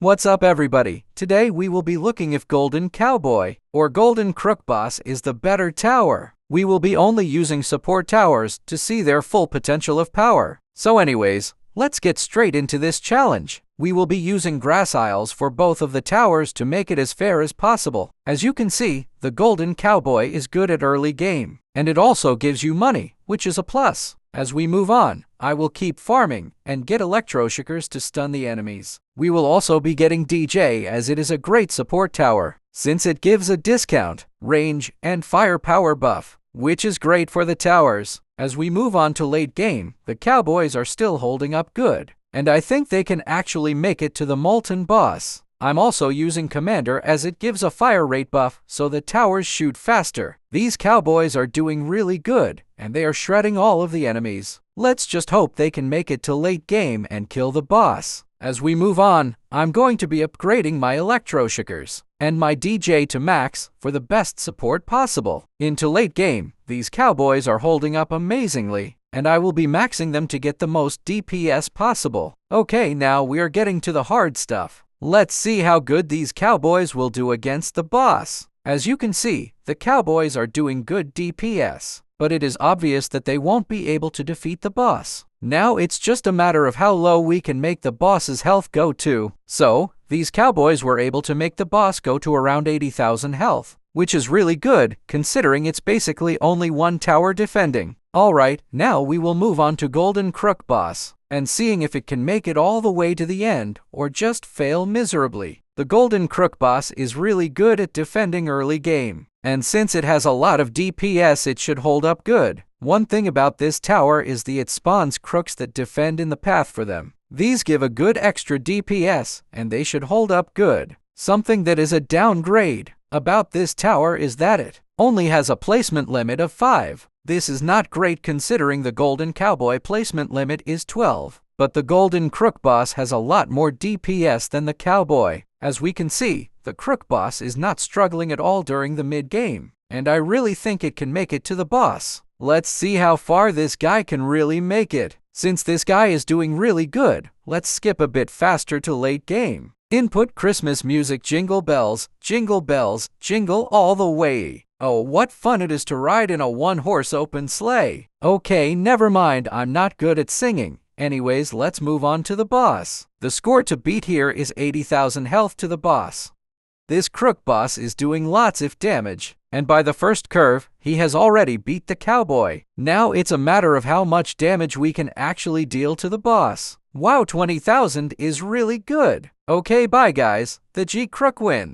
What's up everybody? Today we will be looking if Golden Cowboy or Golden Crook Boss is the better tower. We will be only using support towers to see their full potential of power. So anyways, let's get straight into this challenge. We will be using grass isles for both of the towers to make it as fair as possible. As you can see, the Golden Cowboy is good at early game, and it also gives you money, which is a plus. As we move on, I will keep farming and get electroshakers to stun the enemies. We will also be getting DJ as it is a great support tower, since it gives a discount, range, and firepower buff, which is great for the towers. As we move on to late game, the Cowboys are still holding up good, and I think they can actually make it to the Molten Boss. I'm also using Commander as it gives a fire rate buff so the towers shoot faster. These Cowboys are doing really good, and they are shredding all of the enemies. Let's just hope they can make it to late game and kill the boss. As we move on, I'm going to be upgrading my electroshakers and my DJ to max for the best support possible. Into late game, these Cowboys are holding up amazingly, and I will be maxing them to get the most DPS possible. Okay, now we are getting to the hard stuff. Let's see how good these Cowboys will do against the boss. As you can see, the Cowboys are doing good DPS, but it is obvious that they won't be able to defeat the boss. Now it's just a matter of how low we can make the boss's health go to. So, these Cowboys were able to make the boss go to around 80,000 health, which is really good considering it's basically only one tower defending. Alright, now we will move on to Golden Crook Boss, and seeing if it can make it all the way to the end, or just fail miserably. The Golden Crook Boss is really good at defending early game, and since it has a lot of DPS it should hold up good. One thing about this tower is it spawns crooks that defend in the path for them. These give a good extra DPS, and they should hold up good. Something that is a downgrade about this tower is that it only has a placement limit of 5. This is not great considering the Golden Cowboy placement limit is 12, but the Golden Crook Boss has a lot more DPS than the Cowboy. As we can see, the Crook Boss is not struggling at all during the mid-game, and I really think it can make it to the boss. Let's see how far this guy can really make it. Since this guy is doing really good, let's skip a bit faster to late game. Input Christmas music, jingle bells, jingle all the way. Oh, what fun it is to ride in a one-horse open sleigh. Okay, never mind, I'm not good at singing. Anyways, let's move on to the boss. The score to beat here is 80,000 health to the boss. This Crook Boss is doing lots of damage, and by the first curve, he has already beat the Cowboy. Now it's a matter of how much damage we can actually deal to the boss. Wow, 20,000 is really good. Okay, bye guys, the G Crook wins.